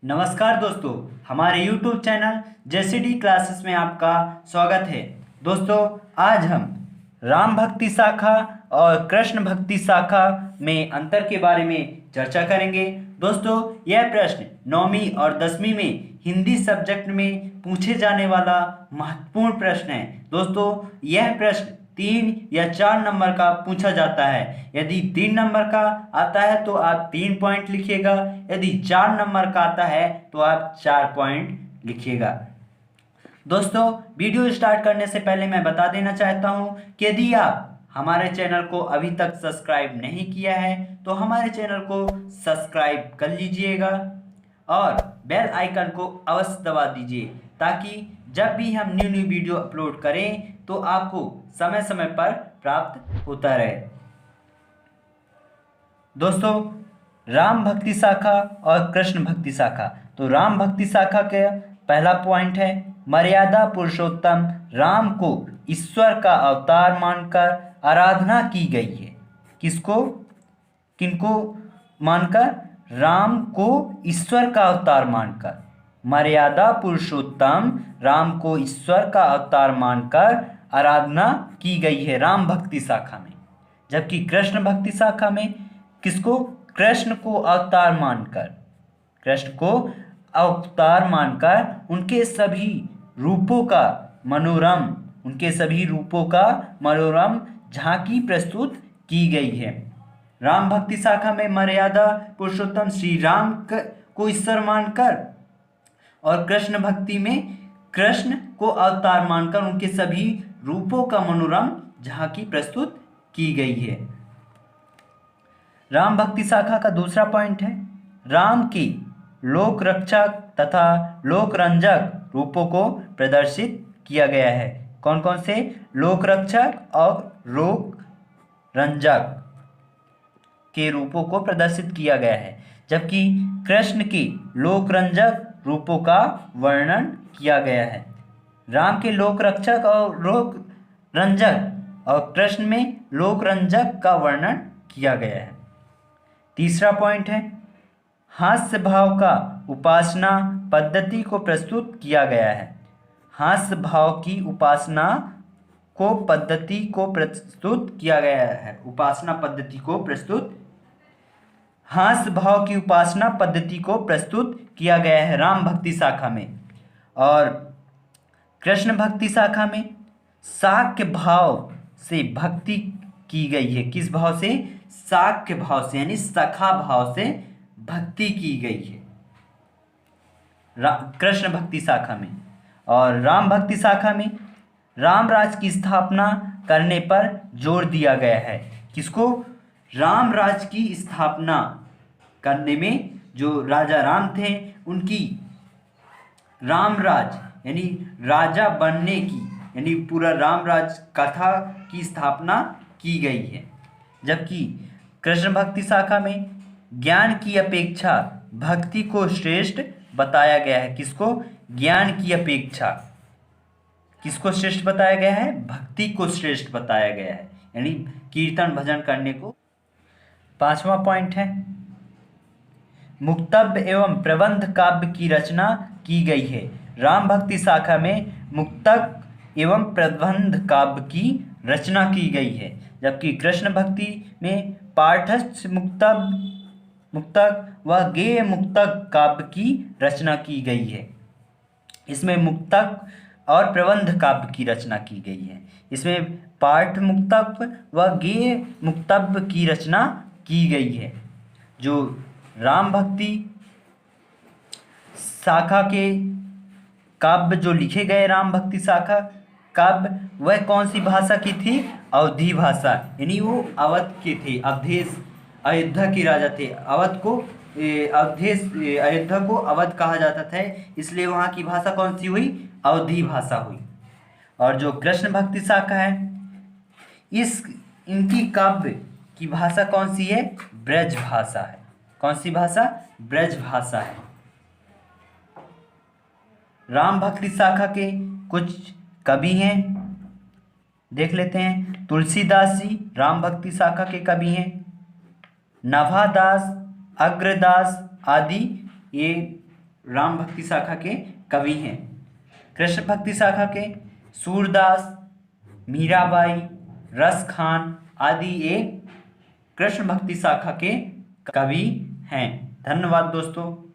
नमस्कार दोस्तों, हमारे YouTube चैनल जेसीडी क्लासेस में आपका स्वागत है। दोस्तों, आज हम राम भक्ति शाखा और कृष्ण भक्ति शाखा में अंतर के बारे में चर्चा करेंगे। दोस्तों, यह प्रश्न 9वीं और 10वीं में हिंदी सब्जेक्ट में पूछे जाने वाला महत्वपूर्ण प्रश्न है। दोस्तों, यह प्रश्न 3 या 4 नंबर का पूछा जाता है। यदि 3 नंबर का आता है तो आप 3 पॉइंट लिखिएगा, यदि 4 नंबर का आता है तो आप 4 पॉइंट लिखिएगा। दोस्तों, वीडियो स्टार्ट करने से पहले मैं बता देना चाहता हूं कि यदि आप हमारे चैनल को अभी तक सब्सक्राइब नहीं किया है तो हमारे चैनल को सब्सक्राइब कर लीजिएगा और बेल आइकन को अवश्य दबा दीजिए ताकि जब भी हम न्यू वीडियो अपलोड करें तो आपको समय समय पर प्राप्त होता रहे। दोस्तों, राम भक्ति शाखा और कृष्ण भक्ति शाखा। तो राम भक्ति शाखा का पहला पॉइंट है, मर्यादा पुरुषोत्तम राम को ईश्वर का अवतार मानकर आराधना की गई है। किसको, किनको मानकर? राम को ईश्वर का अवतार मानकर। मर्यादा पुरुषोत्तम राम को ईश्वर का अवतार मानकर आराधना की गई है राम भक्ति शाखा में। जबकि कृष्ण भक्ति शाखा में किसको? कृष्ण को अवतार मानकर, कृष्ण को अवतार मानकर उनके सभी रूपों का मनोरम झांकी प्रस्तुत की गई है। राम भक्ति शाखा में मर्यादा पुरुषोत्तम श्री राम को ईश्वर मानकर और कृष्ण भक्ति में कृष्ण को अवतार मानकर उनके सभी रूपों का मनोरम झांकी प्रस्तुत की गई है। राम भक्ति शाखा का दूसरा पॉइंट है, राम की लोक रक्षक तथा लोक रंजक रूपों को प्रदर्शित किया गया है। कौन कौन से? लोक रक्षक और लोक रंजक के रूपों को प्रदर्शित किया गया है। जबकि कृष्ण की लोक रंजक रूपों का वर्णन किया गया है। राम के लोक रक्षक और लोक रंजक और कृष्ण में लोक रंजक का वर्णन किया गया है। तीसरा पॉइंट है, हास्य भाव का उपासना पद्धति को प्रस्तुत किया गया है। हास्य भाव की उपासना को पद्धति को प्रस्तुत किया गया है। हास्य भाव की उपासना पद्धति को प्रस्तुत किया गया है राम भक्ति शाखा में। और कृष्ण भक्ति शाखा में साक्य भाव से भक्ति की गई है। किस भाव से? साक्य भाव से, यानी सखा भाव से भक्ति की गई है कृष्ण भक्ति शाखा में। और राम भक्ति शाखा में राम राज की स्थापना करने पर जोर दिया गया है। किसको? राम राज की स्थापना करने में जो राजा राम थे उनकी राम राज यानी राजा बनने की, यानी पूरा राम राज कथा की स्थापना की गई है। जबकि कृष्ण भक्ति शाखा में ज्ञान की अपेक्षा भक्ति को श्रेष्ठ बताया गया है। किसको? ज्ञान की अपेक्षा किसको श्रेष्ठ बताया गया है? भक्ति को श्रेष्ठ बताया गया है, यानी कीर्तन भजन करने को। पांचवा पॉइंट है, मुक्तव्य एवं प्रबंध काव्य की रचना की गई है। राम भक्ति शाखा में मुक्तक एवं प्रबंध काव्य की रचना की गई है। जबकि कृष्ण भक्ति में पाठस्थ मुक्तक व गेय मुक्तक काव्य की रचना की गई है। इसमें मुक्तक और प्रबंध काव्य की रचना की गई है। इसमें पाठ मुक्तक व गेय मुक्तव्य की रचना की गई है। जो राम भक्ति शाखा के काव्य जो लिखे गए राम भक्ति शाखा काव्य, वह कौन सी भाषा की थी? अवधी भाषा, यानी वो अवध के थे। अवधेश अयोध्या के राजा थे। अयोध्या को अवध कहा जाता था, इसलिए वहाँ की भाषा कौन सी हुई? अवधी भाषा हुई। और जो कृष्ण भक्ति शाखा है, इनकी काव्य की भाषा कौन सी है? ब्रज भाषा है। कौन सी भाषा? ब्रज भाषा है। राम भक्ति शाखा के कुछ कवि हैं, देख लेते हैं। तुलसीदास जी राम भक्ति शाखा के कवि हैं। नभादास, अग्रदास आदि ये राम भक्ति शाखा के कवि हैं। कृष्ण भक्ति शाखा के सूरदास, मीराबाई, रस खान आदि एक कृष्ण भक्ति शाखा के कवि हैं। धन्यवाद दोस्तों।